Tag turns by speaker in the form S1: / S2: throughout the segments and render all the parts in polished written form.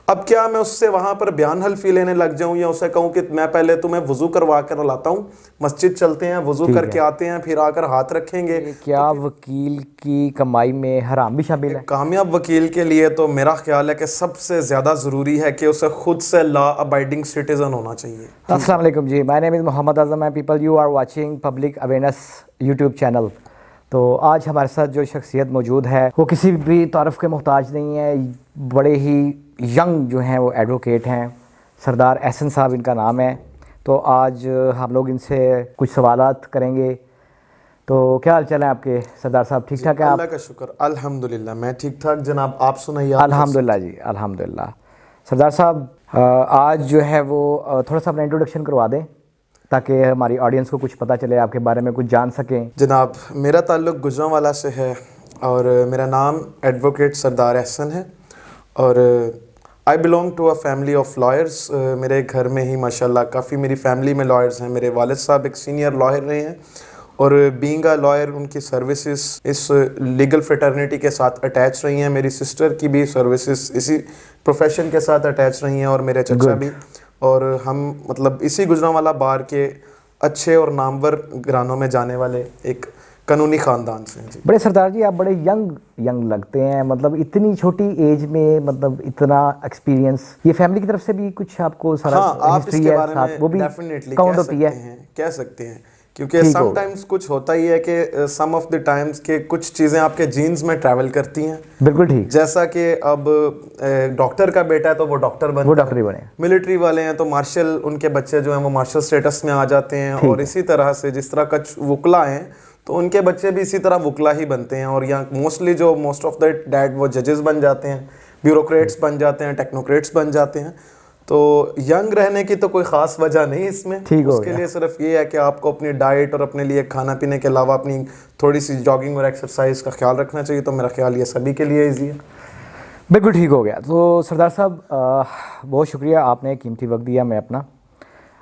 S1: اب کیا میں اس سے وہاں پر بیان حلفی لینے لگ جاؤں یا اسے کہوں کہ میں پہلے تمہیں وضو کروا کر لاتا ہوں, مسجد چلتے ہیں, وضو کر کے آتے ہیں, پھر آ کر ہاتھ رکھیں گے.
S2: کیا وکیل کی کمائی میں حرام بھی شامل ہے؟
S1: کامیاب وکیل کے لیے تو میرا خیال ہے کہ سب سے زیادہ ضروری ہے کہ اسے خود سے لا ابائڈنگ سٹیزن ہونا چاہیے.
S2: السلام علیکم جی, my name is Mohammad Azam and people you are watching public awareness YouTube channel. تو آج ہمارے ساتھ جو شخصیت موجود ہے وہ کسی بھی تعارف کے محتاج نہیں ہے, بڑے ہی ینگ جو ہیں وہ ایڈوکیٹ ہیں, سردار احسن صاحب ان کا نام ہے. تو آج ہم لوگ ان سے کچھ سوالات کریں گے. تو کیا حال چال ہے آپ کے سردار صاحب, ٹھیک ٹھاک ہے آپ؟
S1: اللہ کا شکر, الحمدللہ میں ٹھیک ٹھاک جناب, آپ سنائیے.
S2: الحمدللہ جی الحمدللہ. سردار صاحب آج جو ہے وہ تھوڑا سا اپنا انٹروڈکشن کروا دیں تاکہ ہماری آڈینس کو کچھ پتہ چلے, آپ کے بارے میں کچھ جان سکیں.
S1: جناب میرا تعلق گجرانوالہ سے ہے اور میرا نام ایڈوکیٹ سردار احسن ہے اور I belong to a family of lawyers. میرے گھر میں ہی ماشاءاللہ کافی میری فیملی میں لائرس ہیں. میرے والد صاحب ایک سینئر لائر رہے ہیں اور بینگ اے لائر ان کی سروسز اس لیگل فریٹرنیٹی کے ساتھ اٹیچ رہی ہیں. میری سسٹر کی بھی سروسز اسی پروفیشن کے ساتھ اٹیچ رہی ہیں اور میرے چچا بھی, اور ہم مطلب اسی گجرانوالہ بار کے اچھے اور نامور گھرانوں میں جانے والے ایک قانونی خاندان سے ہیں. جی
S2: بڑے سردار جی آپ بڑے ینگ لگتے ہیں, مطلب اتنی چھوٹی ایج میں مطلب اتنا ایکسپیرینس. یہ فیملی کی طرف سے بھی کچھ آپ کو سارا ہسٹری ہے ساتھ, وہ بھی کاؤنٹ ہوتی ہے؟
S1: کہہ سکتے ہیں کیونکہ سم ٹائمز کچھ ہوتا ہی ہے کہ سم آف دی ٹائمز کہ کچھ چیزیں آپ کے جینز میں ٹریول کرتی ہیں.
S2: بالکل ٹھیک.
S1: جیسا کہ اب ڈاکٹر کا بیٹا ہے تو وہ ڈاکٹر
S2: ہی بنے,
S1: ملٹری والے ہیں تو مارشل, ان کے بچے جو ہیں وہ مارشل سٹیٹس میں آ جاتے ہیں, اور اسی طرح سے جس طرح کچھ وکلا ہیں تو ان کے بچے بھی اسی طرح وکلا ہی بنتے ہیں. اور یہاں موسٹلی جو موسٹ آف دا ڈیڈ وہ ججز بن جاتے ہیں, بیوروکریٹس بن جاتے ہیں, ٹیکنوکریٹس بن جاتے ہیں. تو ینگ رہنے کی تو کوئی خاص وجہ نہیں اس میں, اس کے لیے صرف یہ ہے کہ آپ کو اپنی ڈائٹ اور اپنے لیے کھانا پینے کے علاوہ اپنی تھوڑی سی جاگنگ اور ایکسرسائز کا خیال رکھنا چاہیے. تو میرا خیال یہ سبھی کے لیے ایزی ہے.
S2: بالکل ٹھیک ہو گیا. تو سردار صاحب بہت شکریہ, آپ نے قیمتی وقت دیا. میں اپنا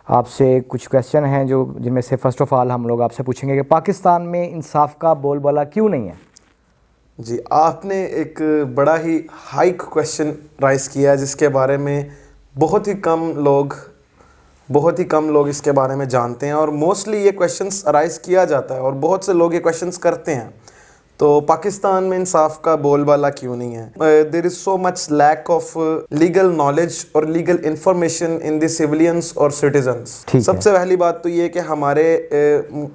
S2: آپ سے کچھ کویسچن ہیں جو جن میں سے فرسٹ آف آل ہم لوگ آپ سے پوچھیں گے کہ پاکستان میں انصاف کا بول بالا کیوں نہیں ہے؟
S1: جی آپ نے ایک بڑا ہی ہائی کویسچن رائز کیا ہے جس کے بارے میں بہت ہی کم لوگ اس کے بارے میں جانتے ہیں, اور موسٹلی یہ کویسچنس رائز کیا جاتا ہے اور بہت سے لوگ یہ کویسچنس کرتے ہیں. تو پاکستان میں انصاف کا بول بالا کیوں نہیں ہے؟ دیر از سو مچ لیک آف لیگل نالج اور لیگل انفارمیشن ان دی سیولینس اور سٹیزنس. سب سے پہلی بات تو یہ کہ ہمارے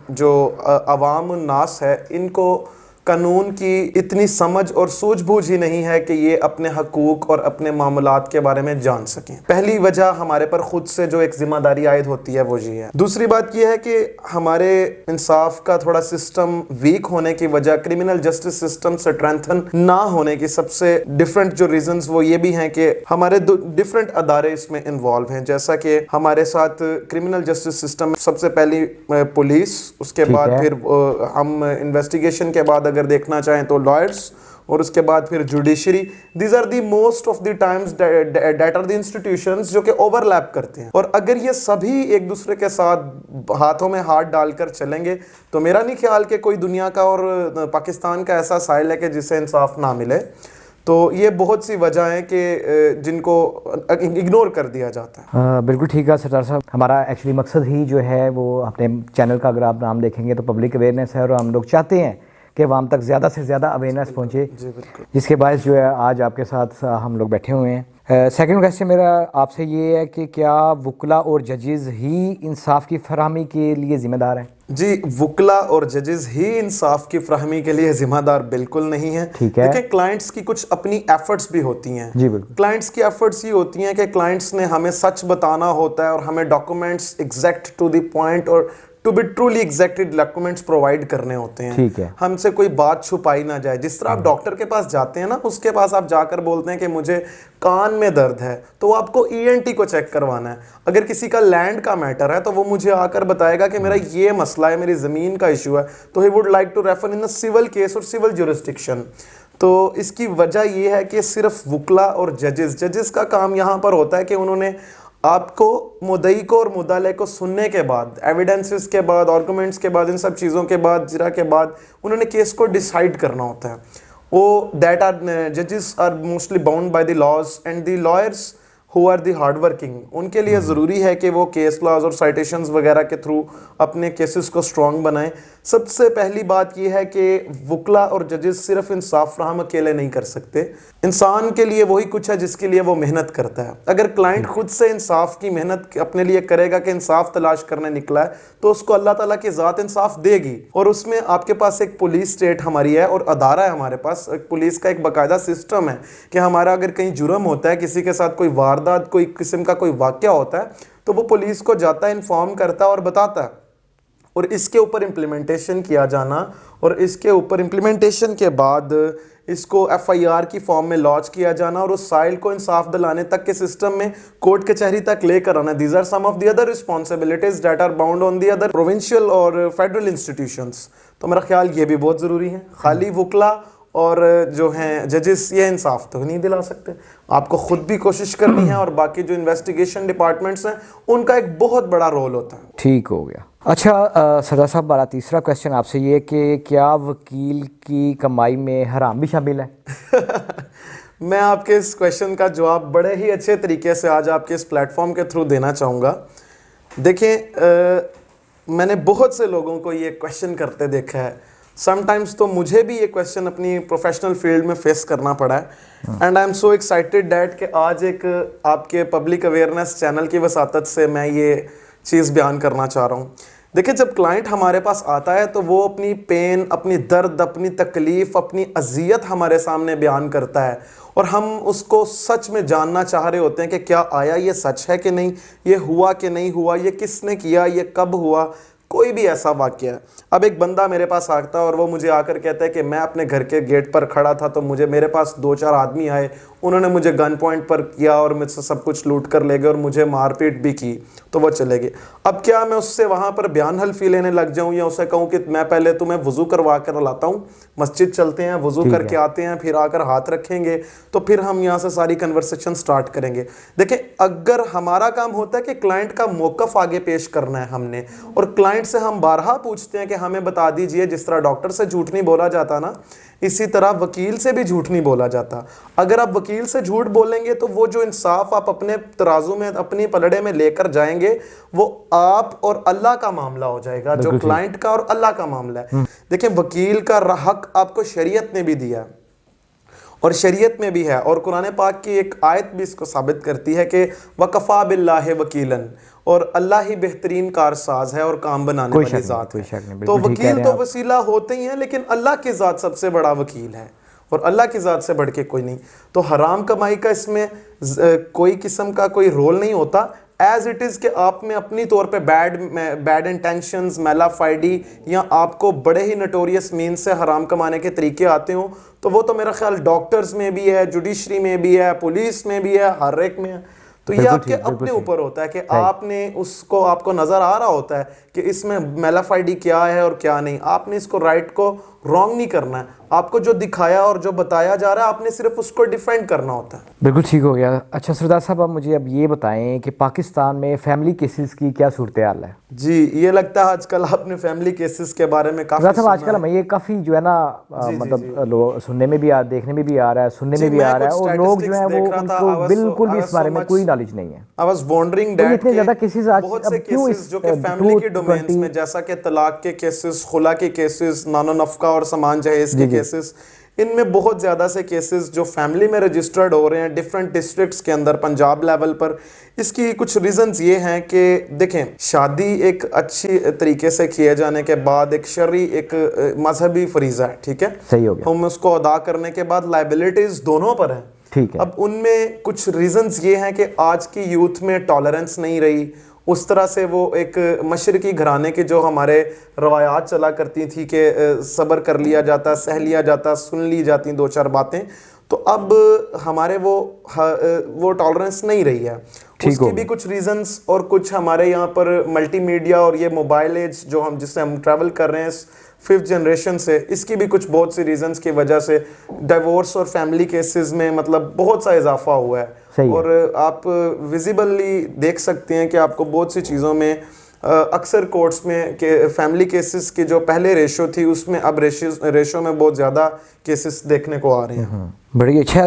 S1: جو عوام الناس ہے ان کو قانون کی اتنی سمجھ اور سوجھ بوجھ ہی نہیں ہے کہ یہ اپنے حقوق اور اپنے معاملات کے بارے میں جان سکیں. پہلی وجہ ہمارے پر خود سے جو ایک ذمہ داری عائد ہوتی ہے وہ یہ ہے. دوسری بات یہ ہے کہ ہمارے انصاف کا تھوڑا سسٹم ویک ہونے کی وجہ, کرمنل جسٹس سسٹم اسٹرینتھن نہ ہونے کی سب سے ڈفرنٹ جو ریزنز وہ یہ بھی ہیں کہ ہمارے ڈفرنٹ ادارے اس میں انوالو ہیں. جیسا کہ ہمارے ساتھ کرمنل جسٹس سسٹم سب سے پہلی پولیس, اس کے بعد پھر ہم انویسٹیگیشن کے بعد اگر دیکھنا چاہیں تو لائرز, اور اس کے بعد پھر judiciary. These are the most of the times that are the institutions جو کہ اوور لیپ کرتے ہیں. اور اگر یہ سبھی ایک دوسرے کے ساتھ ہاتھوں میں ہاتھ ڈال کر چلیں گے تو میرا نہیں خیال کہ کوئی دنیا کا اور پاکستان کا ایسا ساحل ہے کہ جسے انصاف نہ ملے. تو یہ بہت سی وجہ ہیں کہ جن کو اگنور کر دیا جاتا ہے.
S2: بالکل ٹھیک ہے سردار صاحب. ہمارا ایکچولی مقصد ہی جو ہے وہ اپنے چینل کا اگر آپ نام دیکھیں گے تو پبلک اویئرنیس ہے, اور ہم لوگ چاہتے ہیں کہ عوام تک زیادہ سے زیادہ اویئرنیس پہنچے, جس کے باعث جو ہے آج آپ کے ساتھ ہم لوگ بیٹھے ہوئے ہیں. سیکنڈ کویسچن میرا آپ سے یہ ہے کہ کیا وکلا اور ججز ہی انصاف کی فراہمی کے لیے ذمہ دار ہیں؟
S1: جی وکلا اور ججز ہی انصاف کی فراہمی کے لیے ذمہ دار بالکل نہیں ہیں. دیکھیں کلائنٹس کی کچھ اپنی ایفرٹس بھی ہوتی ہیں.
S2: جی بالکل.
S1: کلائنٹس کی ایفرٹس یہ ہوتی ہیں کہ کلائنٹس نے ہمیں سچ بتانا ہوتا ہے اور ہمیں documents exact to the point اور to be truly exacted documents provide کرنے ہوتے ہیں.
S2: ٹھیک ہے.
S1: ہم سے کوئی بات چھپائی نہ جائے. جس طرح آپ ڈاکٹر کے پاس جاتے ہیں نا, اس کے پاس آپ جا کر بولتے ہیں کہ مجھے کان میں درد ہے, تو آپ کو ENT کو چیک کروانا ہے. اگر کسی کا لینڈ کا میٹر ہے تو وہ مجھے آ کر بتائے گا کہ میرا یہ مسئلہ ہے, میری زمین کا ایشو ہے, تو he would like to refer in civil case اور سول جورسڈکشن. تو اس کی وجہ یہ ہے کہ صرف وکلا اور ججز کا کام یہاں پر ہوتا ہے کہ انہوں نے آپ کو مدعی کو اور مدعلے کو سننے کے بعد, ایویڈنسز کے بعد, آرگومنٹس کے بعد, ان سب چیزوں کے بعد, جرا کے بعد انہوں نے کیس کو ڈیسائیڈ کرنا ہوتا ہے. that are judges are mostly bound by the laws, and the lawyers who are the hard working, ان کے لیے ضروری ہے کہ وہ کیس لاز اور سائٹیشنز وغیرہ کے تھرو اپنے کیسز کو سٹرونگ بنائیں. سب سے پہلی بات یہ ہے کہ وکلا اور ججز صرف انصاف فراہم اکیلے نہیں کر سکتے. انسان کے لیے وہی کچھ ہے جس کے لیے وہ محنت کرتا ہے. اگر کلائنٹ خود سے انصاف کی محنت اپنے لیے کرے گا کہ انصاف تلاش کرنے نکلا ہے تو اس کو اللہ تعالیٰ کی ذات انصاف دے گی. اور اس میں آپ کے پاس ایک پولیس اسٹیٹ ہماری ہے اور ادارہ ہے ہمارے پاس, ایک پولیس کا ایک باقاعدہ سسٹم ہے کہ ہمارا اگر کہیں جرم ہوتا ہے, کسی کے ساتھ کوئی واردات, کوئی قسم کا کوئی واقعہ ہوتا ہے, تو وہ پولیس کو جاتا ہے, انفارم کرتا ہے اور بتاتا ہے. اور اس کے اوپر امپلیمنٹیشن کیا جانا, اور اس کے اوپر امپلیمنٹیشن کے بعد اس کو ایف آئی آر کی فارم میں لانچ کیا جانا اور اس سائل کو انصاف دلانے تک کے سسٹم میں کورٹ کچہری تک لے کر آنا. These are some of the other responsibilities that are bound on the other provincial اور فیڈرل انسٹیٹیوشنس. تو میرا خیال یہ بھی بہت ضروری ہے. خالی وکلا اور جو ہیں ججز یہ انصاف تو نہیں دلا سکتے, آپ کو خود بھی کوشش کرنی ہے, اور باقی جو انویسٹیگیشن ڈپارٹمنٹس ہیں ان کا ایک بہت بڑا رول ہوتا ہے.
S2: ٹھیک ہو گیا. اچھا سردار صاحب, ہمارا تیسرا کویشچن آپ سے یہ کہ کیا وکیل کی کمائی میں حرام بھی شامل ہے؟
S1: میں آپ کے اس کویشچن کا جواب بڑے ہی اچھے طریقے سے آج آپ کے اس پلیٹ فارم کے تھرو دینا چاہوں گا. دیکھیں, میں نے بہت سے لوگوں کو یہ کویشچن کرتے دیکھا ہے. سم ٹائمز تو مجھے بھی یہ کویشچن اپنی پروفیشنل فیلڈ میں فیس کرنا پڑا ہے. And I am so excited that کہ آج ایک آپ کے پبلک اویئرنیس چینل کی وساطت سے میں یہ چیز بیان کرنا چاہ رہا ہوں. دیکھیں, جب کلائنٹ ہمارے پاس آتا ہے تو وہ اپنی پین, اپنی درد, اپنی تکلیف, اپنی اذیت ہمارے سامنے بیان کرتا ہے, اور ہم اس کو سچ میں جاننا چاہ رہے ہوتے ہیں کہ کیا آیا یہ سچ ہے کہ نہیں, یہ ہوا کہ نہیں ہوا, یہ کس نے کیا, یہ کب ہوا, کوئی بھی ایسا واقعہ ہے. اب ایک بندہ میرے پاس آتا ہے اور وہ مجھے آ کر کہتا ہے کہ میں اپنے گھر کے گیٹ پر کھڑا تھا تو میرے پاس 2-4 آدمی آئے, انہوں نے مجھے گن پوائنٹ پر کیا اور مجھ سے سب کچھ لوٹ کر لے گئے اور مجھے مار پیٹ بھی کی, تو وہ چلے گئے. اب کیا میں اس سے وہاں پر بیان حلفی لینے لگ جاؤں, یا اسے کہوں کہ میں پہلے تمہیں وضو کروا کر لاتا ہوں, مسجد چلتے ہیں, وضو کر کے آتے ہیں, پھر آ کر ہاتھ رکھیں گے, تو پھر ہم یہاں سے ساری کنورسیشن سٹارٹ کریں گے. دیکھیں, اگر ہمارا کام ہوتا ہے کہ کلائنٹ کا موقف آگے پیش کرنا ہے ہم نے, اور کلائنٹ سے ہم بارہا پوچھتے ہیں کہ ہمیں بتا دیجئے, جس طرح ڈاکٹر سے جھوٹ نہیں بولا جاتا نا, اسی طرح وکیل سے بھی جھوٹ نہیں بولا جاتا. اگر آپ وکیل سے جھوٹ بولیں گے تو وہ جو انصاف آپ اپنے ترازو میں, اپنی پلڑے میں لے کر جائیں گے, وہ آپ اور اللہ کا معاملہ ہو جائے گا, جو کلائنٹ کا اور اللہ کا معاملہ ہے. دیکھیں, وکیل کا حق آپ کو شریعت نے بھی دیا ہے, اور شریعت میں بھی ہے, اور قرآن پاک کی ایک آیت بھی اس کو ثابت کرتی ہے کہ وَكَفَى بِاللَّهِ وَكِيلًا, اور اللہ ہی بہترین کارساز ہے اور کام بنانے والی ذات ہے. تو وکیل تو وسیلہ ہوتے ہی ہیں, لیکن اللہ کی ذات سب سے بڑا وکیل ہے, اور اللہ کی ذات سے بڑھ کے کوئی نہیں. تو حرام کمائی کا اس میں کوئی قسم کا کوئی رول نہیں ہوتا, ایز اٹ از کہ آپ میں اپنی طور پہ بیڈ انٹینشنز, میلا فائڈی, یا آپ کو بڑے ہی نٹوریس مین سے حرام کمانے کے طریقے آتے ہوں, تو وہ تو میرا خیال ڈاکٹرز میں بھی ہے, جوڈیشری میں بھی ہے, پولیس میں بھی ہے, ہر ایک میں ہے. تو یہ آپ کے اپنے اوپر ہوتا ہے کہ آپ نے آپ کو نظر آ رہا ہوتا ہے کہ اس میں میلا فائڈی کیا ہے اور کیا نہیں. آپ نے اس کو رائٹ کو رانگ نہیں کرنا ہے, آپ کو جو دکھایا اور جو بتایا جا رہا ہے آپ نے صرف اس کو ڈیفینڈ کرنا ہوتا ہے.
S2: بالکل ٹھیک ہو گیا. اچھا سردار صاحب, آپ مجھے اب یہ بتائیں کہ پاکستان میں فیملی کیسز کی کیا صورتحال ہے؟
S1: جی, یہ لگتا ہے آج کل آپ نے فیملی کیسز کے بارے میں کافی
S2: صاحب آج کل ہمیں یہ کافی جو ہے نا مطلب سننے میں بھی دیکھنے میں بھی آ رہا ہے, سننے میں بھی آ رہا ہے, اور لوگ جو ہیں وہ ان کو بالکل بھی اس بارے میں کوئی نالج نہیں ہے.
S1: I was wondering that
S2: اتنے زیادہ کیسز آج
S1: بہت سے کیسز جو کہ فیملی کے ڈومینز میں, جیسا کہ طلاق کے کیسز, خلا کے کیسز, نان و نفقہ اور سامان جہیز کے کیسز, ان میں بہت زیادہ سے کیسز جو فیملی میں رجسٹرڈ ہو رہے ہیں ڈیفرنٹ ڈسٹرکٹس کے اندر پنجاب لیول پر. اس کی کچھ ریزنز یہ ہیں کہ دیکھیں, شادی ایک اچھی طریقے سے کیے جانے کے بعد ایک شرعی, ایک مذہبی فریضہ ہے, ٹھیک ہے,
S2: صحیح ہو گیا.
S1: ہم اس کو ادا کرنے کے بعد لائبلٹیز دونوں پر ہیں,
S2: ٹھیک ہے.
S1: اب ان میں کچھ ریزنز یہ ہیں کہ آج کی یوتھ میں ٹالرنس نہیں رہی اس طرح سے. وہ ایک مشرقی گھرانے کے جو ہمارے روایات چلا کرتی تھی کہ صبر کر لیا جاتا, سہ لیا جاتا, سن لی جاتی 2-4 باتیں, تو اب ہمارے وہ ٹالرنس نہیں رہی ہے. اس کی بھی کچھ ریزنز, اور کچھ ہمارے یہاں پر ملٹی میڈیا اور یہ موبائل ایج جو جس سے ہم ٹریول کر رہے ہیں 5th جنریشن سے, اس کی بھی کچھ بہت سی ریزنز کی وجہ سے ڈیورس اور فیملی کیسز میں مطلب بہت سا اضافہ ہوا ہے. اور آپ ویزیبلی دیکھ سکتے ہیں کہ آپ کو بہت سی چیزوں میں اکثر کورٹس میں کہ فیملی کیسز کی جو پہلے ریشو تھی اس میں اب ریشو میں بہت زیادہ کیسز دیکھنے کو آ رہے ہیں.
S2: بڑی اچھا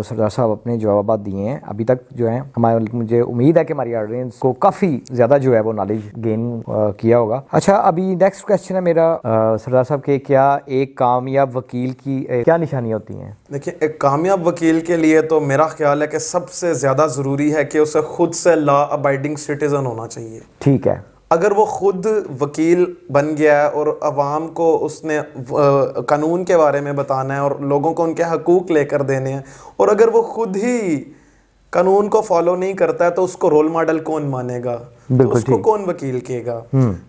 S2: سردار صاحب اپنے جوابات دیے ہیں ابھی تک جو ہیں ہمارے, مجھے امید ہے کہ ہماری آڈینس کو کافی زیادہ جو ہے وہ نالج گین کیا ہوگا. اچھا ابھی نیکسٹ کویسچن ہے میرا سردار صاحب کہ کیا ایک کامیاب وکیل کی کیا نشانیاں ہوتی ہیں؟
S1: دیکھیں ایک کامیاب وکیل کے لیے تو میرا خیال ہے کہ سب سے زیادہ ضروری ہے کہ اسے خود سے لا ابائڈنگ سٹیزن ہونا چاہیے.
S2: ٹھیک ہے.
S1: اگر وہ خود وکیل بن گیا ہے اور عوام کو اس نے قانون کے بارے میں بتانا ہے اور لوگوں کو ان کے حقوق لے کر دینے ہیں, اور اگر وہ خود ہی قانون کو فالو نہیں کرتا ہے تو اس کو رول ماڈل کون مانے گا, تو اس کو کون وکیل کہے گا.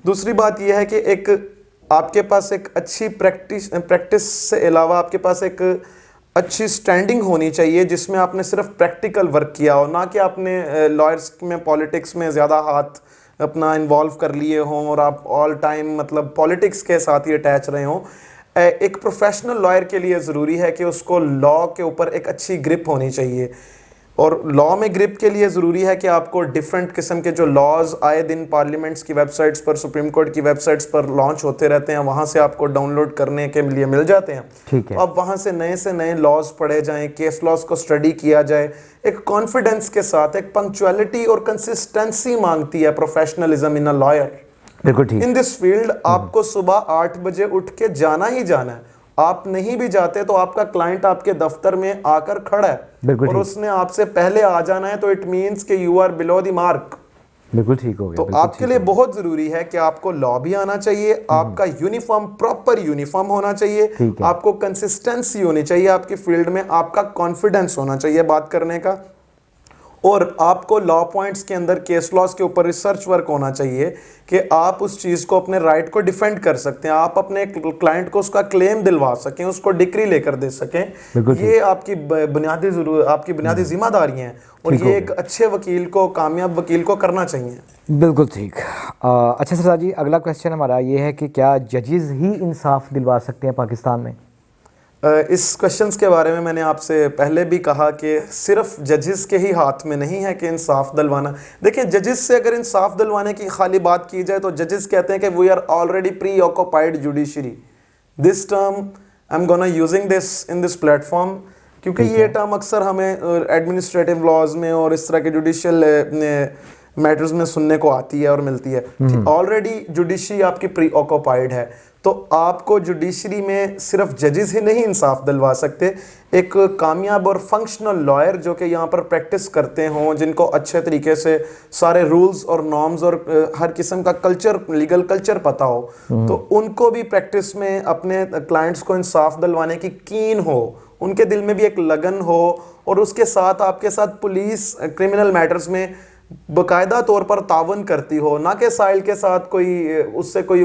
S1: دوسری بات یہ ہے کہ ایک آپ کے پاس ایک اچھی پریکٹس سے علاوہ آپ کے پاس ایک اچھی سٹینڈنگ ہونی چاہیے جس میں آپ نے صرف پریکٹیکل ورک کیا ہو, نہ کہ آپ نے لائرس میں پالیٹکس میں زیادہ ہاتھ اپنا انوالو کر لیے ہوں اور آپ آل ٹائم مطلب پالیٹکس کے ساتھ ہی اٹیچ رہے ہوں. ایک پروفیشنل لائر کے لیے ضروری ہے کہ اس کو لا کے اوپر ایک اچھی گرپ ہونی چاہیے, اور لا میں گرپ کے لیے ضروری ہے کہ آپ کو ڈیفرنٹ قسم کے جو لاز آئے دن پارلیمنٹس کی ویب سائٹس پر, سپریم کورٹ کی ویب سائٹس پر لانچ ہوتے رہتے ہیں, وہاں سے آپ کو ڈاؤن لوڈ کرنے کے لیے مل جاتے ہیں.
S2: ٹھیک ہے.
S1: اب وہاں سے نئے لاز پڑھے جائیں, کیس لاز کو اسٹڈی کیا جائے ایک کانفیڈنس کے ساتھ. ایک پنکچویلٹی اور کنسسٹنسی مانگتی ہے پروفیشنلزم ان اے لائر.
S2: بالکل ٹھیک.
S1: ان دس فیلڈ آپ کو صبح 8 بجے اٹھ کے جانا ہی جانا ہے. آپ نہیں بھی جاتے تو آپ کا کلائنٹ آپ کے دفتر میں آ کر کھڑا ہے اور اس نے آپ سے پہلے آ جانا ہے, تو اٹ مینس کہ you are below the mark.
S2: بالکل ٹھیک ہو گیا.
S1: تو آپ کے لیے بہت ضروری ہے کہ آپ کو لا بھی آنا چاہیے, آپ کا یونیفارم پراپر یونیفارم ہونا چاہیے, آپ کو کنسسٹنسی ہونی چاہیے آپ کی فیلڈ میں, آپ کا کانفیڈنس ہونا چاہیے بات کرنے کا, اور آپ کو لا پوائنٹس کے اندر کیس لاز کے اوپر ریسرچ ورک ہونا چاہیے کہ آپ اس چیز کو اپنے رائٹ کو ڈیفینڈ کر سکتے ہیں, آپ اپنے کلائنٹ کو اس کا کلیم دلوا سکیں, اس کو ڈگری لے کر دے سکیں. یہ آپ کی بنیادی ذمہ داریاں ہیں, اور یہ ایک اچھے وکیل کو, کامیاب وکیل کو کرنا چاہیے.
S2: بالکل ٹھیک. اچھا سردار جی اگلا کویسچن ہمارا یہ ہے کہ کیا ججز ہی انصاف دلوا سکتے ہیں پاکستان میں؟
S1: اس کویشچنس کے بارے میں میں نے آپ سے پہلے بھی کہا کہ صرف ججز کے ہی ہاتھ میں نہیں ہے کہ انصاف دلوانا. دیکھیں ججز سے اگر انصاف دلوانے کی خالی بات کی جائے تو ججز کہتے ہیں کہ we are already preoccupied judiciary. This term I am gonna using this in this platform, کیونکہ یہ ٹرم اکثر ہمیں ایڈمنسٹریٹو لاز میں اور اس طرح کے جوڈیشل میٹرز میں سننے کو آتی ہے اور ملتی ہے. آلریڈی جوڈیشری آپ کی پری آکوپائڈ ہے, تو آپ کو جوڈیشری میں صرف ججز ہی نہیں انصاف دلوا سکتے. ایک کامیاب اور فنکشنل لائر جو کہ یہاں پر پریکٹس کرتے ہوں, جن کو اچھے طریقے سے سارے رولز اور نارمز اور ہر قسم کا کلچر, لیگل کلچر پتہ ہو, تو ان کو بھی پریکٹس میں اپنے کلائنٹس کو انصاف دلوانے کی کین ہو, ان کے دل میں بھی ایک لگن ہو, اور اس کے ساتھ آپ کے ساتھ پولیس کرمنل میٹرز میں باقاعدہ طور پر تعاون کرتی ہو, نہ کہ سائل کے ساتھ کوئی اس سے کوئی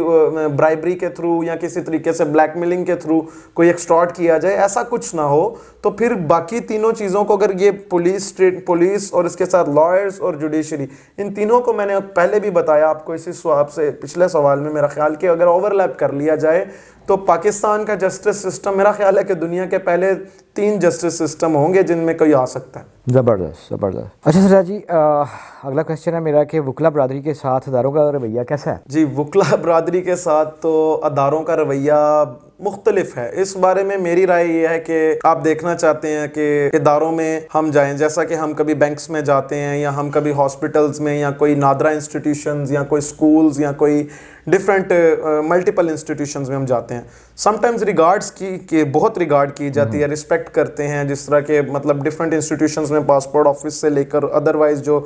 S1: برائبری کے تھرو یا کسی طریقے سے بلیک میلنگ کے تھرو کوئی ایکسٹارٹ کیا جائے, ایسا کچھ نہ ہو. تو پھر باقی تینوں چیزوں کو اگر یہ پولیس اور اس کے ساتھ لائرز اور جوڈیشری, ان تینوں کو میں نے پہلے بھی بتایا آپ کو اسی سواب سے پچھلے سوال میں, میرا خیال کہ اگر اوور لیپ کر لیا جائے تو پاکستان کا جسٹس سسٹم میرا خیال ہے کہ دنیا کے پہلے 3 جسٹس سسٹم ہوں گے جن میں کوئی آ سکتا ہے.
S2: زبردست زبردست. اچھا سردار جی اگلا کویسچن ہے میرا کہ وکلا برادری کے ساتھ اداروں کا رویہ کیسا ہے؟
S1: جی وکلا برادری کے ساتھ تو اداروں کا رویہ مختلف ہے. اس بارے میں میری رائے یہ ہے کہ آپ دیکھنا چاہتے ہیں کہ اداروں میں ہم جائیں, جیسا کہ ہم کبھی بینکس میں جاتے ہیں یا ہم کبھی ہاسپٹلز میں یا کوئی نادرا انسٹیٹیوشنز یا کوئی سکولز یا کوئی ڈفرینٹ ملٹیپل انسٹیٹیوشنز میں ہم جاتے ہیں. سم ٹائمز ریگارڈس کی بہت ریگارڈ کی جاتی ہے, رسپیکٹ کرتے ہیں, جس طرح کے مطلب ڈفرینٹ انسٹیٹیوشنز میں پاسپورٹ آفس سے لے کر ادروائز جو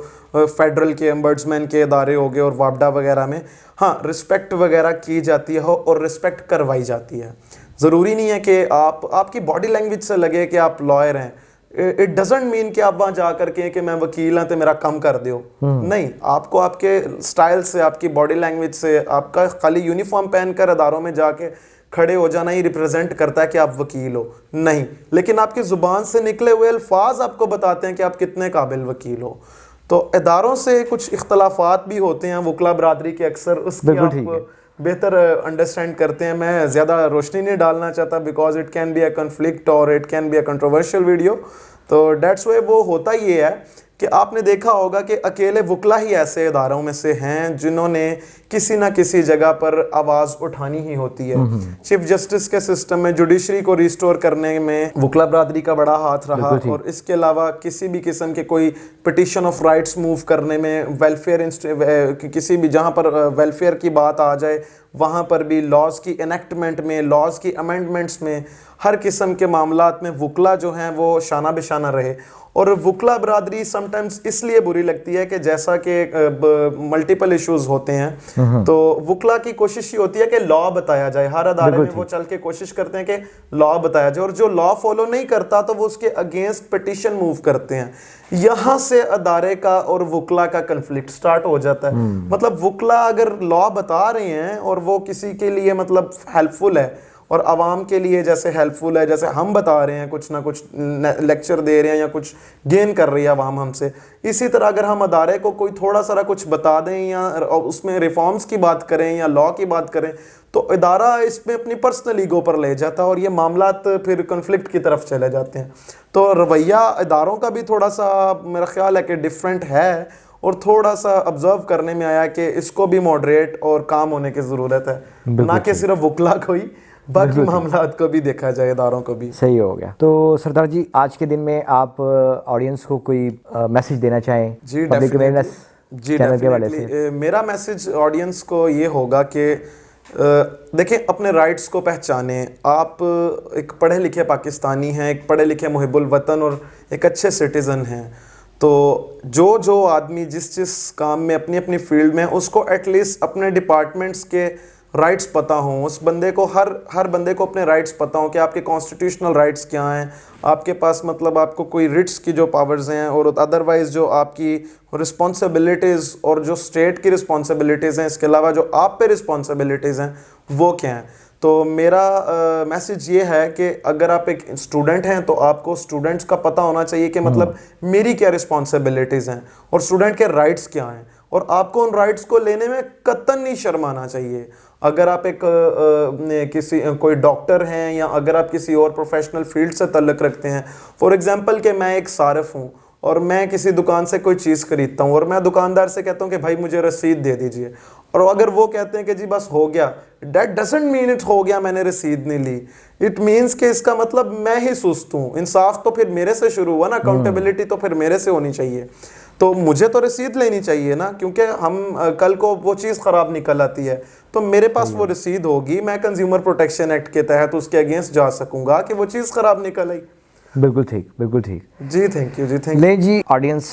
S1: فیڈرل کے امبرڈسمین کے ادارے ہو گئے اور واپڈا وغیرہ میں, ہاں رسپیکٹ وغیرہ کی جاتی ہے اور رسپیکٹ کروائی جاتی ہے. ضروری نہیں ہے کہ آپ کی باڈی لینگویج سے لگے کہ آپ لائر ہیں. اٹ ڈزنٹ مین کہ آپ وہاں جا کر کے کہ میں وکیل ہوں تو میرا کم کر دیو. نہیں, آپ کو آپ کے سٹائل سے, آپ کی باڈی لینگویج سے, آپ کا خالی یونیفارم پہن کر اداروں میں جا کے کھڑے ہو جانا ہی ریپرزینٹ کرتا ہے کہ آپ وکیل ہو. نہیں, لیکن آپ کی زبان سے نکلے ہوئے الفاظ آپ کو بتاتے ہیں کہ آپ کتنے قابل وکیل ہو. تو اداروں سے کچھ اختلافات بھی ہوتے ہیں وکلا برادری کے اکثر, اس کی آپ بہتر انڈرسٹینڈ کرتے ہیں. میں زیادہ روشنی نہیں ڈالنا چاہتا because it can be a conflict اور it can be a controversial video. تو دیٹس وائی وہ ہوتا یہ ہے کہ آپ نے دیکھا ہوگا کہ اکیلے وکلا ہی ایسے اداروں میں سے ہیں جنہوں نے کسی نہ کسی جگہ پر آواز اٹھانی ہی ہوتی ہے. چیف جسٹس کے سسٹم میں جوڈیشری کو ریسٹور کرنے میں وکلا برادری کا بڑا ہاتھ رہا, اور اس کے علاوہ کسی بھی قسم کے کوئی پٹیشن آف رائٹس موو کرنے میں, ویلفیئر کسی بھی جہاں پر ویلفیئر کی بات آ جائے وہاں پر بھی, لاز کی انیکٹمنٹ میں, لاز کی امینڈمنٹس میں, ہر قسم کے معاملات میں وکلا جو ہیں وہ شانہ بشانہ رہے. اور وکلا برادری سم ٹائمز اس لیے بری لگتی ہے کہ جیسا کہ ملٹیپل ایشوز ہوتے ہیں تو وکلا کی کوشش یہ ہوتی ہے کہ لا بتایا جائے, ہر ادارے میں وہ چل کے کوشش کرتے ہیں کہ لا بتایا جائے, اور جو لا فالو نہیں کرتا تو وہ اس کے اگینسٹ پٹیشن موو کرتے ہیں. یہاں سے ادارے کا اور وکلا کا کنفلکٹ سٹارٹ ہو جاتا ہے. مطلب وکلا اگر لا بتا رہے ہیں اور وہ کسی کے لیے مطلب ہیلپ فل ہے, اور عوام کے لیے جیسے ہیلپ فل ہے, جیسے ہم بتا رہے ہیں کچھ نہ کچھ لیکچر دے رہے ہیں یا کچھ گین کر رہی ہے عوام ہم سے, اسی طرح اگر ہم ادارے کو کوئی تھوڑا سا کچھ بتا دیں یا اس میں ریفارمز کی بات کریں یا لا کی بات کریں تو ادارہ اس میں اپنی پرسنل ایگو پر لے جاتا ہے اور یہ معاملات پھر کنفلکٹ کی طرف چلے جاتے ہیں. تو رویہ اداروں کا بھی تھوڑا سا میرا خیال ہے کہ ڈیفرنٹ ہے, اور تھوڑا سا آبزرو کرنے میں آیا کہ اس کو بھی ماڈریٹ اور کام ہونے کی ضرورت ہے, نہ کہ صرف وکلا کو ہی, باقی معاملات کو بھی دیکھا جائے, اداروں کو بھی.
S2: صحیح ہو گیا. تو سردار جی آج کے دن میں آپ آڈینس کو کوئی میسج دینا چاہیں پبلک اویئرنیس چینل کے حوالے سے؟
S1: میرا میسج آڈینس کو یہ ہوگا کہ دیکھیں اپنے رائٹس کو پہچانیں. آپ ایک پڑھے لکھے پاکستانی ہیں, ایک پڑھے لکھے محب الوطن اور ایک اچھے سٹیزن ہیں, تو جو آدمی جس کام میں اپنی اپنی فیلڈ میں, اس کو ایٹ لیسٹ اپنے ڈپارٹمنٹس کے رائٹس پتہ ہوں. اس بندے کو ہر بندے کو اپنے رائٹس پتہ ہوں کہ آپ کے کانسٹیٹیوشنل رائٹس کیا ہیں, آپ کے پاس مطلب آپ کو کوئی رٹس کی جو پاورز ہیں, اور ادروائز جو آپ کی رسپانسبلٹیز اور جو اسٹیٹ کی رسپانسبلٹیز ہیں, اس کے علاوہ جو آپ پہ رسپانسبلٹیز ہیں وہ کیا ہیں. تو میرا میسج یہ ہے کہ اگر آپ ایک اسٹوڈنٹ ہیں تو آپ کو اسٹوڈنٹس کا پتہ ہونا چاہیے کہ مطلب میری کیا رسپانسبلٹیز ہیں اور اسٹوڈنٹ کے رائٹس کیا ہیں, اور آپ کو ان رائٹس کو لینے میں قطعاً نہیں شرمانا چاہیے. اگر آپ کوئی ڈاکٹر ہیں یا اگر آپ کسی اور پروفیشنل فیلڈ سے تعلق رکھتے ہیں, فار ایگزامپل کہ میں ایک صارف ہوں اور میں کسی دکان سے کوئی چیز خریدتا ہوں اور میں دکاندار سے کہتا ہوں کہ بھائی مجھے رسید دے دیجئے, اور اگر وہ کہتے ہیں کہ جی بس ہو گیا, دیٹ ڈزنٹ مین اٹ ہو گیا, میں نے رسید نہیں لی. اٹ مینس کہ اس کا مطلب میں ہی سست ہوں. انصاف تو پھر میرے سے شروع ہوا نا, اکاؤنٹیبلٹی تو پھر میرے سے ہونی چاہیے. تو مجھے تو رسید لینی چاہیے نا, کیونکہ ہم کل کو وہ چیز خراب نکل آتی ہے تو میرے پاس وہ رسید ہوگی, میں کنزیومر پروٹیکشن ایکٹ کے تحت اس کے اگینسٹ جا سکوں گا کہ وہ چیز خراب نکل آئی.
S2: بالکل ٹھیک, بالکل ٹھیک.
S1: جی تھینک یو.
S2: نہیں جی, آڈینس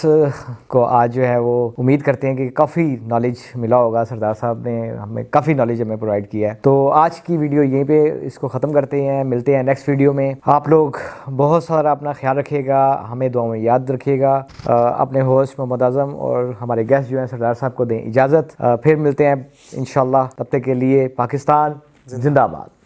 S2: کو آج جو ہے وہ امید کرتے ہیں کہ کافی نالج ملا ہوگا. سردار صاحب نے ہمیں کافی نالج ہمیں پرووائڈ کیا ہے. تو آج کی ویڈیو یہیں پہ اس کو ختم کرتے ہیں, ملتے ہیں نیکسٹ ویڈیو میں. آپ لوگ بہت سارا اپنا خیال رکھیے گا, ہمیں دعاؤں میں یاد رکھیے گا. اپنے ہوسٹ محمد اعظم اور ہمارے گیسٹ جو ہیں سردار صاحب کو دیں اجازت. پھر ملتے ہیں انشاءاللہ, تب تک کے لیے پاکستان زندہ باد.